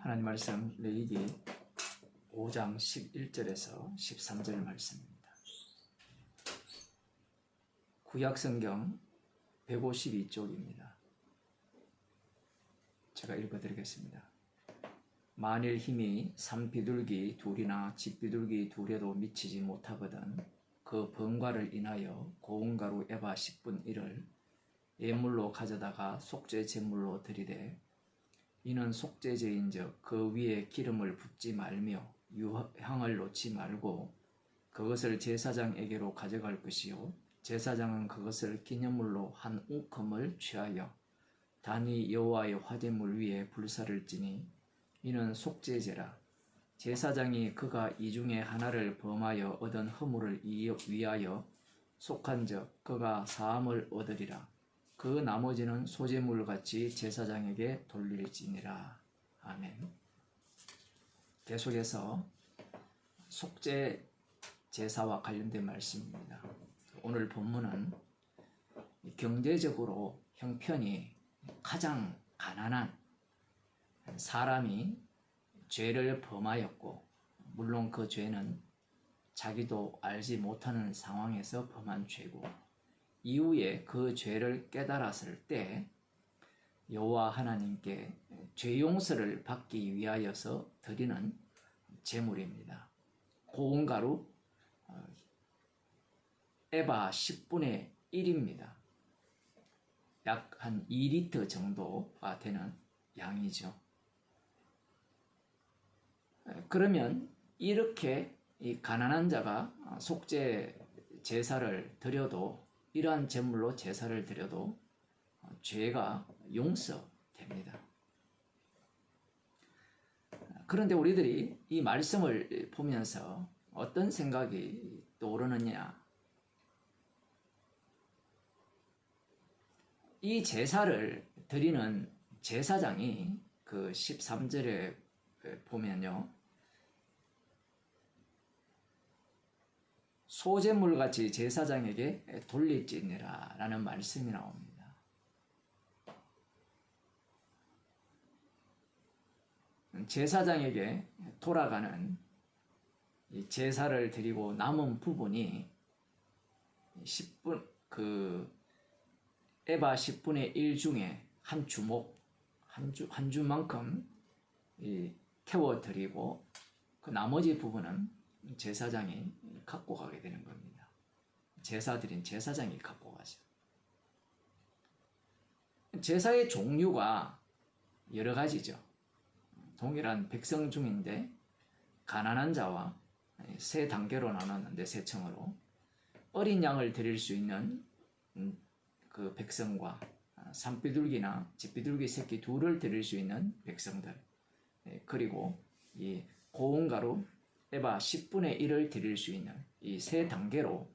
하나님 말씀 레위기 5장 11절에서 13절 말씀입니다. 구약성경 152쪽입니다. 제가 읽어드리겠습니다. 만일 힘이 산비둘기 둘이나 집비둘기 둘에도 미치지 못하거든 그 번과를 인하여 고운 가루 에바 10분 1을 예물로 가져다가 속죄 제물로 드리되 이는 속죄제인즉 그 위에 기름을 붓지 말며 유향을 놓지 말고 그것을 제사장에게로 가져갈 것이요 제사장은 그것을 기념물로 한 웅큼을 취하여 단위 여호와의 화제물 위에 불사를 지니 이는 속죄제라. 제사장이 그가 이 중에 하나를 범하여 얻은 허물을 위하여 속한즉 그가 사함을 얻으리라. 그 나머지는 소제물같이 제사장에게 돌릴지니라. 아멘. 계속해서 속죄 제사와 관련된 말씀입니다. 오늘 본문은 경제적으로 형편이 가장 가난한 사람이 죄를 범하였고, 물론 그 죄는 자기도 알지 못하는 상황에서 범한 죄고, 이후에 그 죄를 깨달았을 때 여호와 하나님께 죄 용서를 받기 위하여서 드리는 제물입니다. 고운 가루 에바 10분의 1입니다. 약 한 2리터 정도가 되는 양이죠. 그러면 이렇게 이 가난한 자가 속죄 제사를 드려도, 이러한 제물로 제사를 드려도 죄가 용서됩니다. 그런데 우리들이 이 말씀을 보면서 어떤 생각이 떠오르느냐? 이 제사를 드리는 제사장이 그 13절에 보면요, 소제물같이 제사장에게 돌릴지니라 라는 말씀이 나옵니다. 제사장에게 돌아가는 제사를 드리고 남은 부분이 10분, 에바 10분의 1 중에 한 주목, 한 주만큼 태워 드리고 그 나머지 부분은 제사장이 갖고 가게 되는 겁니다. 제사 드린 제사장이 갖고 가죠. 제사의 종류가 여러 가지죠. 동일한 백성 중인데 가난한 자와 세 단계로 나눴는데, 세 층으로 어린 양을 드릴 수 있는 그 백성과 산비둘기나 집비둘기 새끼 둘을 드릴 수 있는 백성들, 그리고 이 고운 가루 에바 10분의 1을 드릴 수 있는 이 세 단계로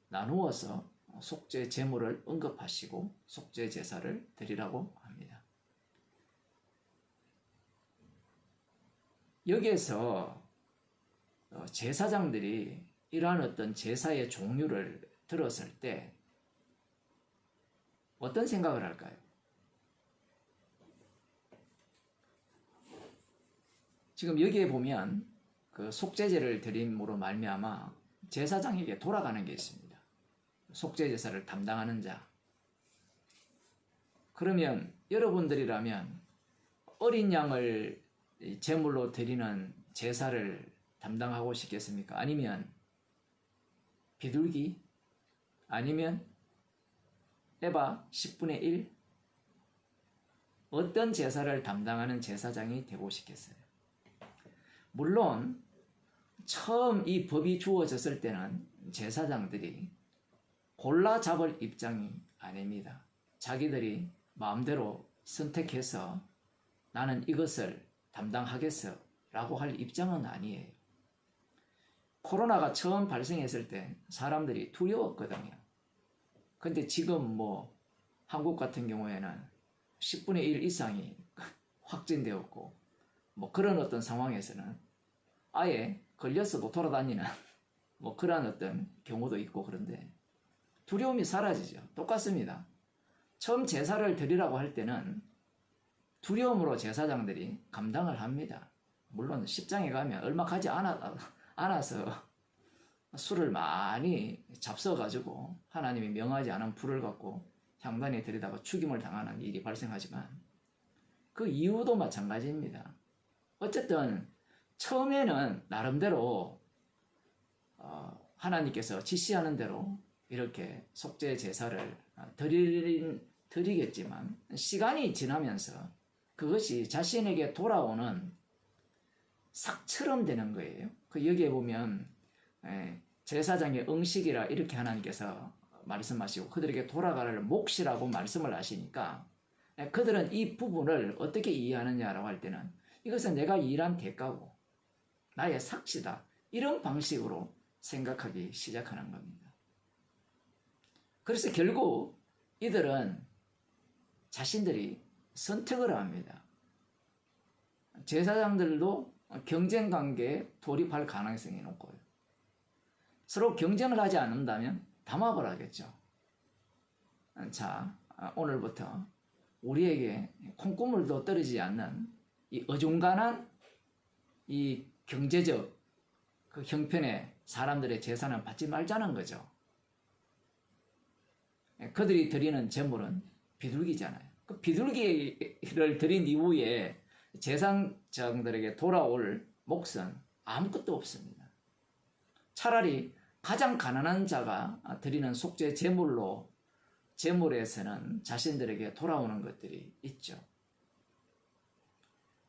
나누어서 속죄 제물을 언급하시고 속죄 제사를 드리라고 합니다. 여기에서 제사장들이 이러한 어떤 제사의 종류를 들었을 때 어떤 생각을 할까요? 지금 여기에 보면 그 속죄제를 드림으로 말미암아 제사장에게 돌아가는 게 있습니다. 속죄 제사를 담당하는 자. 그러면 여러분들이라면 어린 양을 제물로 드리는 제사를 담당하고 싶겠습니까? 아니면 비둘기? 아니면 에바 10분의 1? 어떤 제사를 담당하는 제사장이 되고 싶겠어요? 물론 처음 이 법이 주어졌을 때는 제사장들이 골라 잡을 입장이 아닙니다. 자기들이 마음대로 선택해서 나는 이것을 담당하겠어 라고 할 입장은 아니에요. 코로나가 처음 발생했을 때 사람들이 두려웠거든요. 근데 지금 한국 같은 경우에는 10분의 1 이상이 확진되었고, 그런 어떤 상황에서는 아예 걸렸어도 돌아다니는 그런 어떤 경우도 있고, 그런데 두려움이 사라지죠. 똑같습니다. 처음 제사를 드리라고 할 때는 두려움으로 제사장들이 감당을 합니다. 물론 10장에 가면 얼마 가지 않아서 술을 많이 잡숴가지고 하나님이 명하지 않은 불을 갖고 향단에 들이다가 죽임을 당하는 일이 발생하지만 그 이후도 마찬가지입니다. 어쨌든 처음에는 나름대로 하나님께서 지시하는 대로 이렇게 속죄 제사를 드리겠지만 시간이 지나면서 그것이 자신에게 돌아오는 삭처럼 되는 거예요. 여기에 보면 제사장의 응식이라 이렇게 하나님께서 말씀하시고 그들에게 돌아갈 몫이라고 말씀을 하시니까 그들은 이 부분을 어떻게 이해하느냐라고 할 때는 이것은 내가 일한 대가고 나의 삭시다 이런 방식으로 생각하기 시작하는 겁니다. 그래서 결국 이들은 자신들이 선택을 합니다. 제사장들도 경쟁관계에 돌입할 가능성이 높고요. 서로 경쟁을 하지 않는다면 담합을 하겠죠. 자, 오늘부터 우리에게 콩고물도 떨어지지 않는 이 어중간한 이 경제적 그 형편의 사람들의 제사는 받지 말자는 거죠. 그들이 드리는 제물은 비둘기잖아요. 그 비둘기를 드린 이후에 제사장들에게 돌아올 몫은 아무것도 없습니다. 차라리 가장 가난한 자가 드리는 속죄 제물에서는 자신들에게 돌아오는 것들이 있죠.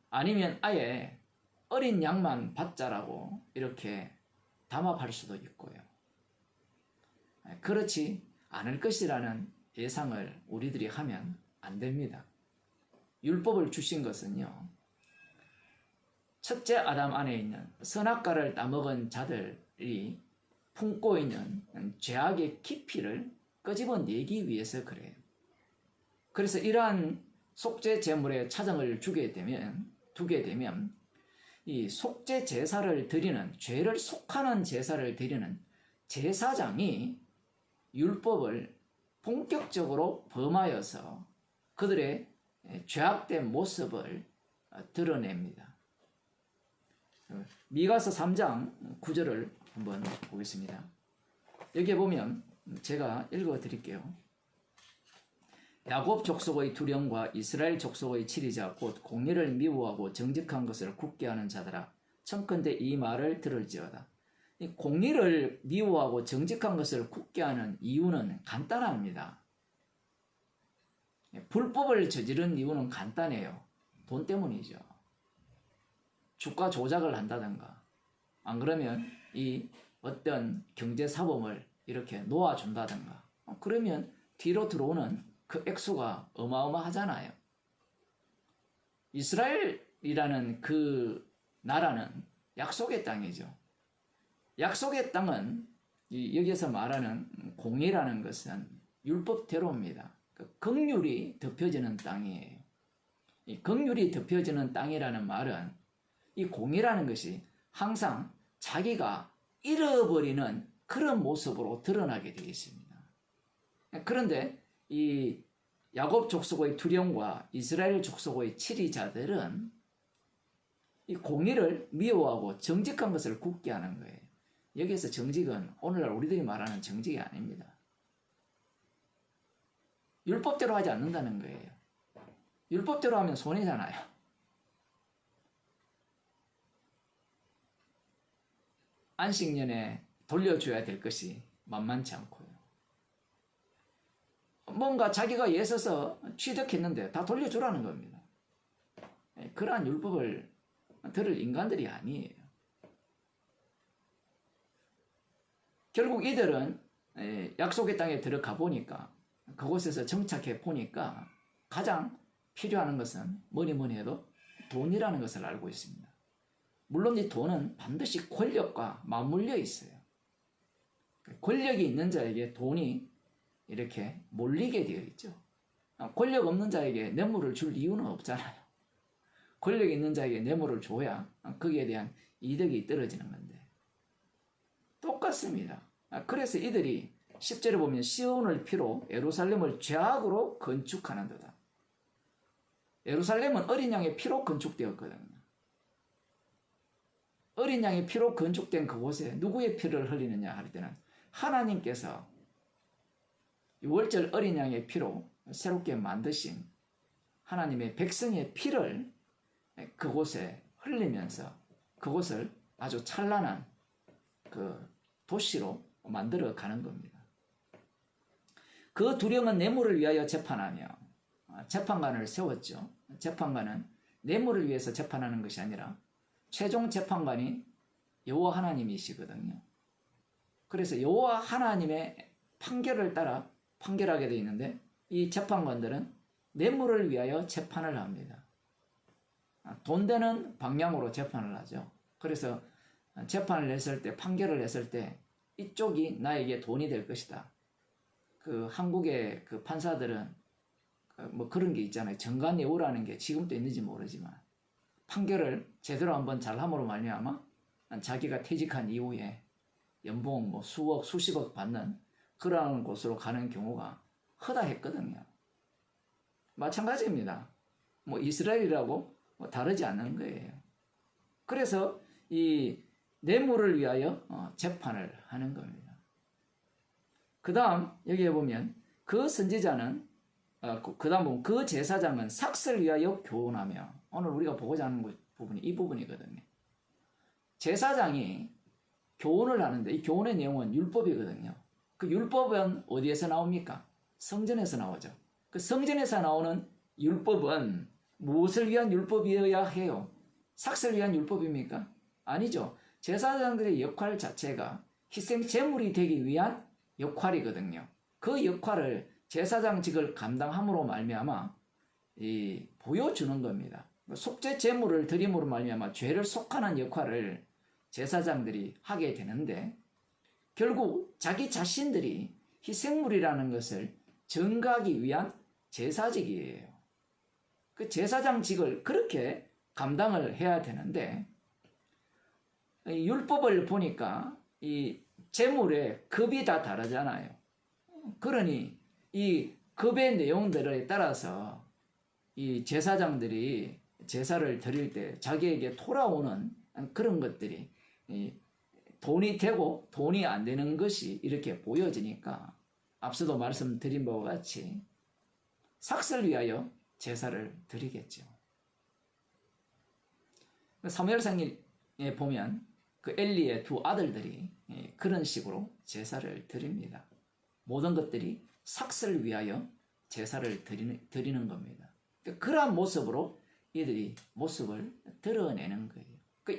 아니면 아예 어린 양만 받자라고 이렇게 담합할 수도 있고요. 그렇지 않을 것이라는 예상을 우리들이 하면 안 됩니다. 율법을 주신 것은요, 첫째 아담 안에 있는 선악과를 따먹은 자들이 품고 있는 죄악의 깊이를 끄집어내기 위해서 그래요. 그래서 이러한 속죄 제물에 차정을 두게 되면 이 속죄 제사를 드리는, 죄를 속하는 제사를 드리는 제사장이 율법을 본격적으로 범하여서 그들의 죄악된 모습을 드러냅니다. 미가서 3장 9절을 한번 보겠습니다. 여기에 보면 제가 읽어 드릴게요. 야곱 족속의 두령과 이스라엘 족속의 치리자 곧 공의를 미워하고 정직한 것을 굳게 하는 자들아, 청컨대 이 말을 들을지어다. 이 공의를 미워하고 정직한 것을 굳게 하는 이유는 간단합니다. 불법을 저지른 이유는 간단해요. 돈 때문이죠. 주가 조작을 한다든가, 안 그러면 이 어떤 경제사범을 이렇게 놓아준다든가, 그러면 뒤로 들어오는 그 액수가 어마어마하잖아요. 이스라엘이라는 그 나라는 약속의 땅이죠. 약속의 땅은 여기서 말하는 공의라는 것은 율법대로입니다. 긍휼이 덮여지는 땅이에요. 이 긍휼이 덮여지는 땅이라는 말은 이 공의라는 것이 항상 자기가 잃어버리는 그런 모습으로 드러나게 되어 있습니다. 그런데 이 야곱 족속의 두령과 이스라엘 족속의 치리자들은 이 공의를 미워하고 정직한 것을 굳게 하는 거예요. 여기에서 정직은 오늘날 우리들이 말하는 정직이 아닙니다. 율법대로 하지 않는다는 거예요. 율법대로 하면 손해잖아요. 안식년에 돌려줘야 될 것이 만만치 않고요. 뭔가 자기가 애써서 취득했는데 다 돌려주라는 겁니다. 그러한 율법을 들을 인간들이 아니에요. 결국 이들은 약속의 땅에 들어가 보니까, 그곳에서 정착해 보니까 가장 필요한 것은 뭐니 해도 돈이라는 것을 알고 있습니다. 물론 이 돈은 반드시 권력과 맞물려 있어요. 권력이 있는 자에게 돈이 이렇게 몰리게 되어 있죠. 권력 없는 자에게 뇌물을 줄 이유는 없잖아요. 권력 있는 자에게 뇌물을 줘야 거기에 대한 이득이 떨어지는 건데 똑같습니다. 그래서 이들이 10절에 보면 시온을 피로 예루살렘을 죄악으로 건축하는 데다. 예루살렘은 어린 양의 피로 건축되었거든요. 어린 양의 피로 건축된 그곳에 누구의 피를 흘리느냐 할 때는 하나님께서 6월절 어린 양의 피로 새롭게 만드신 하나님의 백성의 피를 그곳에 흘리면서 그곳을 아주 찬란한 그 도시로 만들어 가는 겁니다. 그 두령은 뇌물을 위하여 재판하며 재판관을 세웠죠. 재판관은 뇌물을 위해서 재판하는 것이 아니라 최종 재판관이 여호와 하나님이시거든요. 그래서 여호와 하나님의 판결을 따라 판결하게 되어 있는데 이 재판관들은 뇌물을 위하여 재판을 합니다. 돈 되는 방향으로 재판을 하죠. 그래서 재판을 했을 때, 판결을 했을 때 이쪽이 나에게 돈이 될 것이다. 그 한국의 그 판사들은 뭐 그런 게 있잖아요. 정관예우라는 게 지금도 있는지 모르지만 판결을 제대로 한번 잘함으로 말미암아 자기가 퇴직한 이후에 연봉 뭐 수억, 수십억 받는 그러한 곳으로 가는 경우가 허다했거든요. 마찬가지입니다. 뭐 이스라엘이라고 뭐 다르지 않는 거예요. 그래서 이 뇌물을 위하여 재판을 하는 겁니다. 그 다음 여기에 보면 그 선지자는 그 다음 보면 그 제사장은 삭슬 위하여 교훈하며 오늘 우리가 보고자 하는 부분이 이 부분이거든요. 제사장이 교훈을 하는데 이 교훈의 내용은 율법이거든요. 그 율법은 어디에서 나옵니까? 성전에서 나오죠. 그 성전에서 나오는 율법은 무엇을 위한 율법이어야 해요? 삭슬을 위한 율법입니까? 아니죠. 제사장들의 역할 자체가 희생 제물이 되기 위한 역할이거든요. 그 역할을 제사장직을 감당함으로 말미암아 보여주는 겁니다. 속죄 제물을 드림으로 말미암아 죄를 속하는 역할을 제사장들이 하게 되는데 결국 자기 자신들이 희생물이라는 것을 증거하기 위한 제사직이에요. 그 제사장직을 그렇게 감당을 해야 되는데 율법을 보니까 이 제물의 급이 다 다르잖아요. 그러니 이 급의 내용들에 따라서 이 제사장들이 제사를 드릴 때 자기에게 돌아오는 그런 것들이 돈이 되고 돈이 안 되는 것이 이렇게 보여지니까 앞서도 말씀드린 바와 같이 삭슬 위하여 제사를 드리겠죠. 사무엘상에 보면 그 엘리의 두 아들들이 그런 식으로 제사를 드립니다. 모든 것들이 삭슬 위하여 제사를 드리는 겁니다. 그러한 모습으로 이들이 모습을 드러내는 거예요.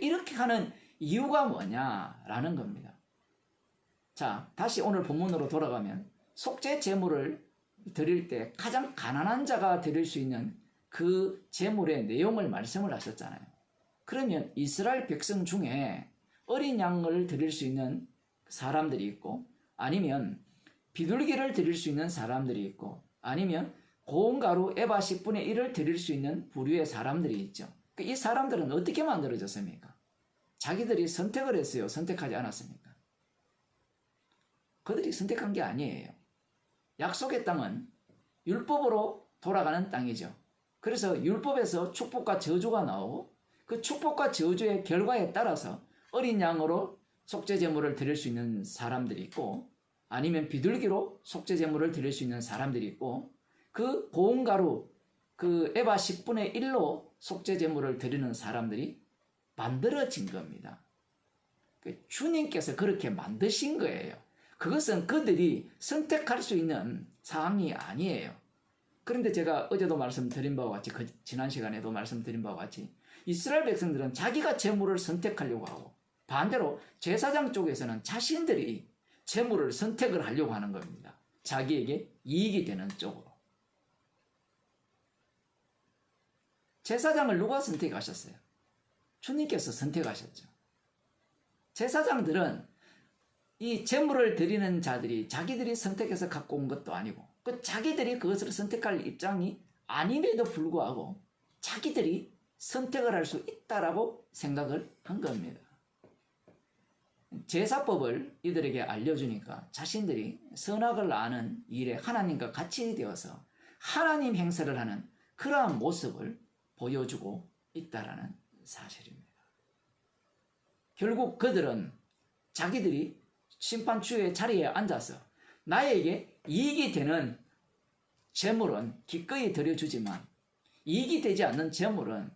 이렇게 하는 이유가 뭐냐라는 겁니다. 자, 다시 오늘 본문으로 돌아가면 속죄 제물을 드릴 때 가장 가난한 자가 드릴 수 있는 그 제물의 내용을 말씀을 하셨잖아요. 그러면 이스라엘 백성 중에 어린 양을 드릴 수 있는 사람들이 있고 아니면 비둘기를 드릴 수 있는 사람들이 있고 아니면 고운 가루 에바 10분의 1을 드릴 수 있는 부류의 사람들이 있죠. 이 사람들은 어떻게 만들어졌습니까? 자기들이 선택을 했어요? 선택하지 않았습니까? 그들이 선택한 게 아니에요. 약속의 땅은 율법으로 돌아가는 땅이죠. 그래서 율법에서 축복과 저주가 나오고 그 축복과 저주의 결과에 따라서 어린 양으로 속죄 제물을 드릴 수 있는 사람들이 있고 아니면 비둘기로 속죄 제물을 드릴 수 있는 사람들이 있고 그 고운 가루 그 에바 10분의 1로 속죄 제물을 드리는 사람들이 만들어진 겁니다. 주님께서 그렇게 만드신 거예요. 그것은 그들이 선택할 수 있는 사항이 아니에요. 그런데 제가 어제도 말씀드린 바와 같이 지난 시간에도 말씀드린 바와 같이 이스라엘 백성들은 자기가 제물을 선택하려고 하고 반대로 제사장 쪽에서는 자신들이 제물을 선택을 하려고 하는 겁니다. 자기에게 이익이 되는 쪽으로. 제사장을 누가 선택하셨어요? 주님께서 선택하셨죠. 제사장들은 이 제물을 드리는 자들이 자기들이 선택해서 갖고 온 것도 아니고 자기들이 그것을 선택할 입장이 아님에도 불구하고 자기들이 선택을 할 수 있다라고 생각을 한 겁니다. 제사법을 이들에게 알려주니까 자신들이 선악을 아는 일에 하나님과 같이 되어서 하나님 행세를 하는 그러한 모습을 보여주고 있다라는 사실입니다. 결국 그들은 자기들이 심판주의 자리에 앉아서 나에게 이익이 되는 재물은 기꺼이 드려주지만 이익이 되지 않는 재물은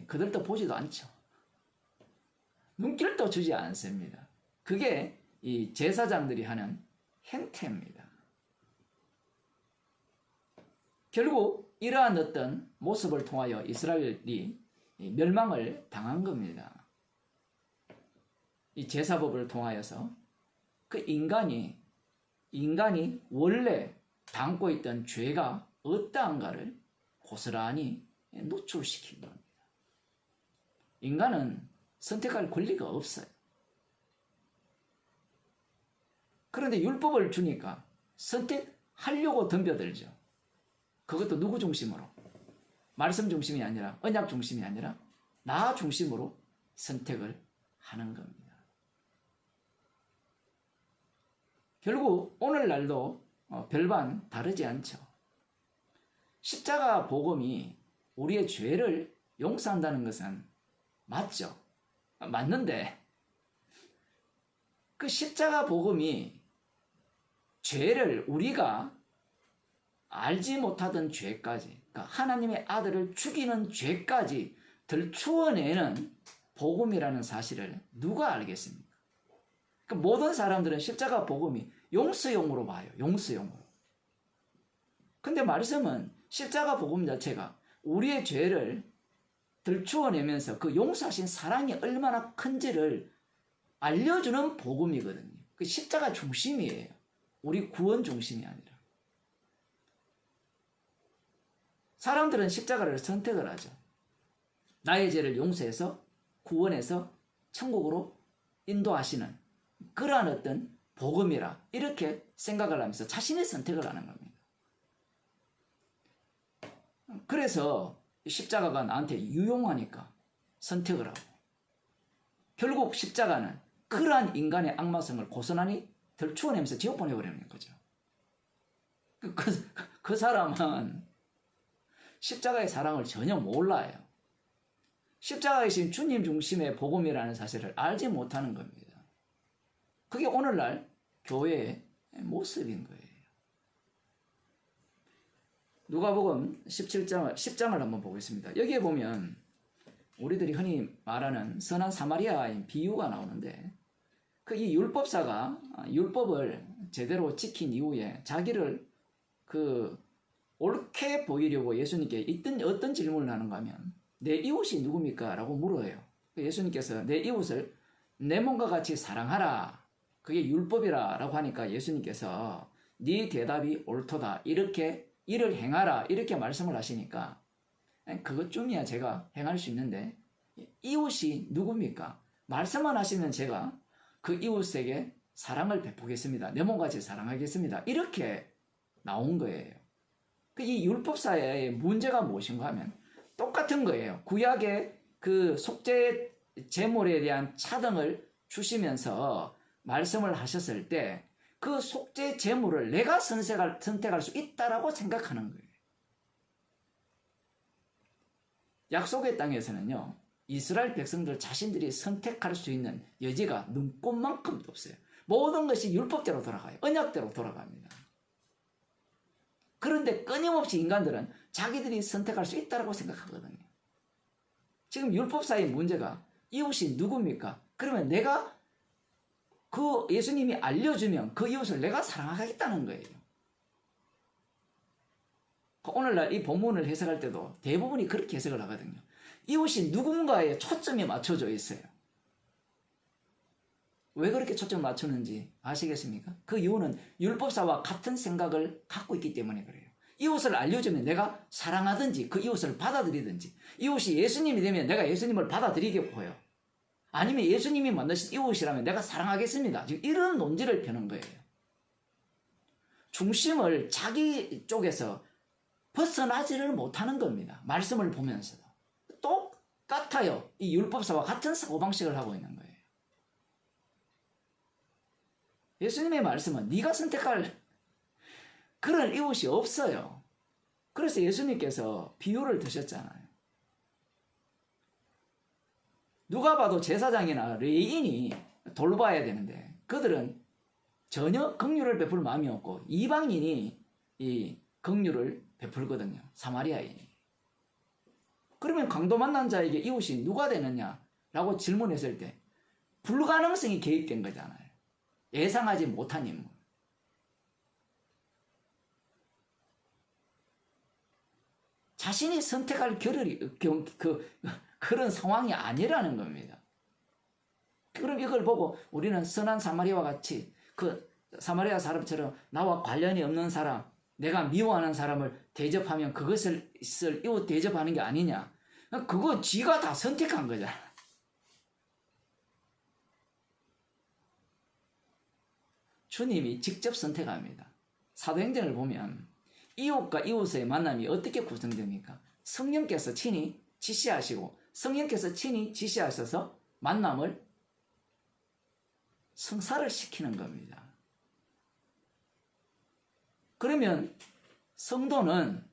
그들도 보지도 않죠. 눈길도 주지 않습니다. 그게 이 제사장들이 하는 행태입니다. 결국 이러한 어떤 모습을 통하여 이스라엘이 멸망을 당한 겁니다. 이 제사법을 통하여서 그 인간이 원래 담고 있던 죄가 어떠한가를 고스란히 노출시킨 겁니다. 인간은 선택할 권리가 없어요. 그런데 율법을 주니까 선택하려고 덤벼들죠. 그것도 누구 중심으로? 말씀 중심이 아니라, 언약 중심이 아니라 나 중심으로 선택을 하는 겁니다. 결국 오늘날도 별반 다르지 않죠. 십자가 복음이 우리의 죄를 용서한다는 것은 맞죠. 맞는데 그 십자가 복음이 죄를 우리가 알지 못하던 죄까지, 그러니까 하나님의 아들을 죽이는 죄까지 들추어내는 복음이라는 사실을 누가 알겠습니까? 그러니까 모든 사람들은 십자가 복음이 용서용으로 봐요. 용서용으로. 근데 말씀은 십자가 복음 자체가 우리의 죄를 들추어내면서 그 용서하신 사랑이 얼마나 큰지를 알려주는 복음이거든요. 그 십자가 중심이에요. 우리 구원 중심이 아니라. 사람들은 십자가를 선택을 하죠. 나의 죄를 용서해서 구원해서 천국으로 인도하시는 그러한 어떤 복음이라 이렇게 생각을 하면서 자신의 선택을 하는 겁니다. 그래서 십자가가 나한테 유용하니까 선택을 하고 결국 십자가는 그러한 인간의 악마성을 고스란히 들추어내면서 지옥 보내버리는 거죠. 그 사람은 십자가의 사랑을 전혀 몰라요. 십자가에 계신 주님 중심의 복음이라는 사실을 알지 못하는 겁니다. 그게 오늘날 교회의 모습인 거예요. 누가복음 10장을 한번 보겠습니다. 여기에 보면 우리들이 흔히 말하는 선한 사마리아인 비유가 나오는데 그 이 율법사가 율법을 제대로 지킨 이후에 자기를 옳게 보이려고 예수님께 어떤 질문을 하는가 하면 내 이웃이 누굽니까? 라고 물어요. 예수님께서 내 이웃을 내 몸과 같이 사랑하라. 그게 율법이라 라고 하니까 예수님께서 네 대답이 옳도다. 이렇게 일을 행하라. 이렇게 말씀을 하시니까 그것쯤이야 제가 행할 수 있는데 이웃이 누굽니까? 말씀만 하시면 제가 그 이웃에게 사랑을 베푸겠습니다. 내 몸같이 사랑하겠습니다. 이렇게 나온 거예요. 이 율법사의 문제가 무엇인가 하면 똑같은 거예요. 구약의 그 속죄 제물에 대한 차등을 주시면서 말씀을 하셨을 때 그 속죄 제물을 내가 선택할 수 있다라고 생각하는 거예요. 약속의 땅에서는요, 이스라엘 백성들 자신들이 선택할 수 있는 여지가 눈꼽만큼도 없어요. 모든 것이 율법대로 돌아가요. 언약대로 돌아갑니다. 그런데 끊임없이 인간들은 자기들이 선택할 수 있다고 생각하거든요. 지금 율법사의 문제가 이웃이 누굽니까? 그러면 내가 그 예수님이 알려주면 그 이웃을 내가 사랑하겠다는 거예요. 오늘날 이 본문을 해석할 때도 대부분이 그렇게 해석을 하거든요. 이웃이 누군가에 초점이 맞춰져 있어요. 왜 그렇게 초점을 맞추는지 아시겠습니까? 그 이유는 율법사와 같은 생각을 갖고 있기 때문에 그래요. 이웃을 알려주면 내가 사랑하든지 그 이웃을 받아들이든지, 이웃이 예수님이 되면 내가 예수님을 받아들이겠고요. 아니면 예수님이 만드신 이웃이라면 내가 사랑하겠습니다. 지금 이런 논지를 펴는 거예요. 중심을 자기 쪽에서 벗어나지를 못하는 겁니다. 말씀을 보면서도. 똑같아요. 이 율법사와 같은 사고방식을 하고 있는 거예요. 예수님의 말씀은 네가 선택할 그런 이웃이 없어요. 그래서 예수님께서 비유를 드셨잖아요. 누가 봐도 제사장이나 레위인이 돌봐야 되는데 그들은 전혀 긍휼을 베풀 마음이 없고 이방인이 이 긍휼을 베풀거든요. 사마리아인이. 그러면 강도 만난 자에게 이웃이 누가 되느냐라고 질문했을 때 불가능성이 개입된 거잖아요. 예상하지 못한 인물. 자신이 선택할 그런 상황이 아니라는 겁니다. 그럼 이걸 보고 우리는 선한 사마리아와 같이 그 사마리아 사람처럼 나와 관련이 없는 사람, 내가 미워하는 사람을 대접하면 그것을 이웃 대접하는 게 아니냐. 그거 지가 다 선택한 거잖아. 주님이 직접 선택합니다. 사도행전을 보면 이웃과 이웃의 만남이 어떻게 구성됩니까? 성령께서 친히 지시하시고 성령께서 친히 지시하셔서 만남을 성사를 시키는 겁니다. 그러면 성도는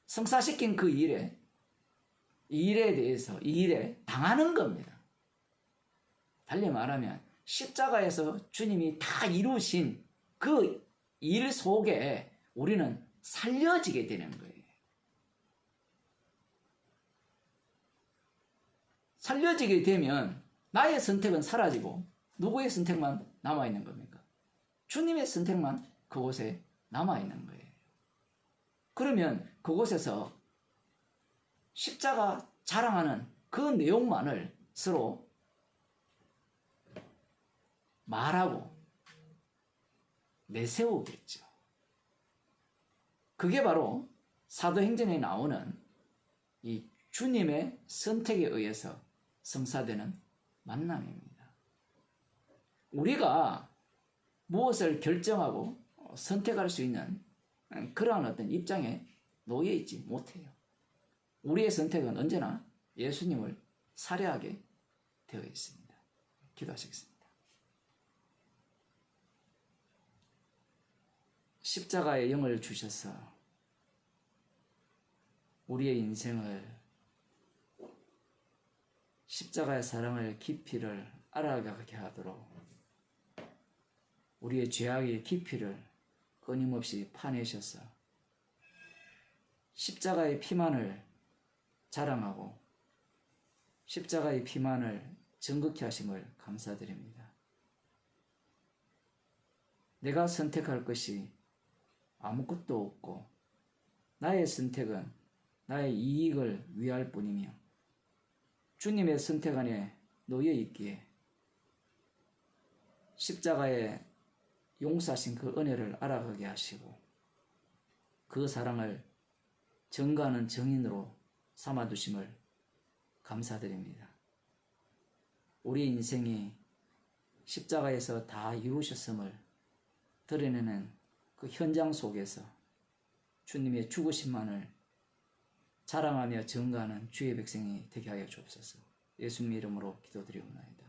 성사시킨 그 일에 대해서 이 일에 당하는 겁니다. 달리 말하면 십자가에서 주님이 다 이루신 그 일 속에 우리는 살려지게 되는 거예요. 살려지게 되면 나의 선택은 사라지고 누구의 선택만 남아있는 겁니까? 주님의 선택만 그곳에 남아있는 거예요. 그러면 그곳에서 십자가 자랑하는 그 내용만을 서로 말하고 내세우겠죠. 그게 바로 사도행전에 나오는 이 주님의 선택에 의해서 성사되는 만남입니다. 우리가 무엇을 결정하고 선택할 수 있는 그러한 어떤 입장에 놓여 있지 못해요. 우리의 선택은 언제나 예수님을 살해하게 되어 있습니다. 기도하시겠습니다. 십자가의 영을 주셔서 우리의 인생을 십자가의 사랑의 깊이를 알아가게 하도록 우리의 죄악의 깊이를 끊임없이 파내셔서 십자가의 피만을 자랑하고 십자가의 피만을 정극히 하심을 감사드립니다. 내가 선택할 것이 아무것도 없고 나의 선택은 나의 이익을 위할 뿐이며 주님의 선택 안에 놓여 있기에 십자가에 용서하신 그 은혜를 알아가게 하시고 그 사랑을 증거하는 증인으로 삼아두심을 감사드립니다. 우리 인생이 십자가에서 다 이루셨음을 드러내는 그 현장 속에서 주님의 죽으심만을 자랑하며 증거하는 주의 백성이 되게 하여 주옵소서. 예수님 이름으로 기도드리옵나이다.